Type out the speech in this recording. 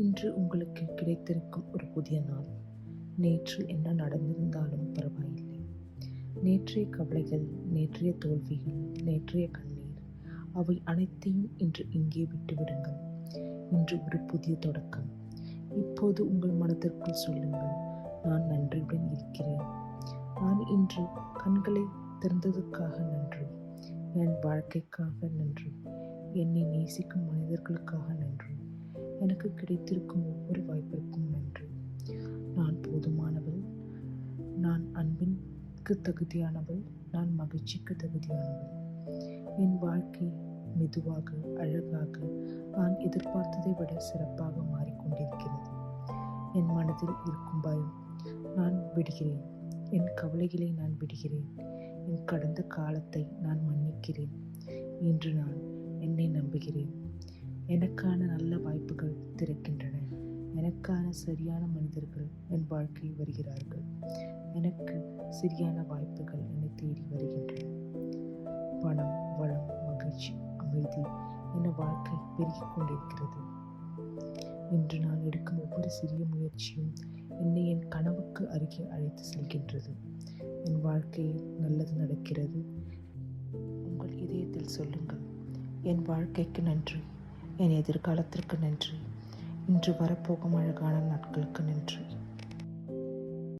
இன்று உங்களுக்கு கிடைத்திருக்கும் ஒரு புதிய நாள். நேற்று என்ன நடந்திருந்தாலும் பரவாயில்லை. நேற்றைய கவலைகள், நேற்றைய தோல்விகள், நேற்றைய கண்ணீர், அவை அனைத்தையும் இன்று இங்கே விட்டுவிடுங்கள். இன்று ஒரு புதிய தொடக்கம். இப்போது உங்கள் மனதிற்குள் சொல்லுங்கள், நான் நன்றியுடன் இருக்கிறேன். நான் இன்று கண்களை திறந்ததற்காக நன்றி. என் வாழ்க்கைக்காக நன்றி. என்னை நேசிக்கும் மனிதர்களுக்காக நன்றி. எனக்கு கிடைத்திருக்கும் ஒவ்வொரு வாய்ப்பிற்கும் நன்றி. நான் போதுமானவள். நான் அன்பிற்கு தகுதியானவள். நான் மகிழ்ச்சிக்கு தகுதியானவள். என் வாழ்க்கை மெதுவாக, அழகாக, நான் எதிர்பார்த்ததை விட சிறப்பாக மாறிக்கொண்டிருக்கிறது. என் மனதில் இருக்கும் பயம் நான் விடுகிறேன். என் கவலைகளை நான் விடுகிறேன். என் கடந்த காலத்தை நான் மன்னிக்கிறேன். இன்று நான் என்னை நம்புகிறேன். எனக்கான நல்ல வாய்ப்புகள் திறக்கின்றன. எனக்கான சரியான மனிதர்கள் என் வாழ்க்கையில் வருகிறார்கள். எனக்கு சரியான வாய்ப்புகள் என்னை தேடி வருகின்றன. பணம், வளம், மகிழ்ச்சி, அமைதி என வாழ்க்கை பெருகிக் கொண்டிருக்கிறது. இன்று நான் எடுக்கும் ஒவ்வொரு சிறிய முயற்சியும் என்னை என் கனவுக்கு அருகே அழைத்து செல்கின்றது. என் வாழ்க்கையில் நல்லது நடக்கிறது. உங்கள் இதயத்தில் சொல்லுங்கள், என் வாழ்க்கைக்கு நன்றி. என் எதிர்காலத்திற்கு நன்றி. இன்று வரப்போகும் அழகான நாட்களுக்கு நன்றி.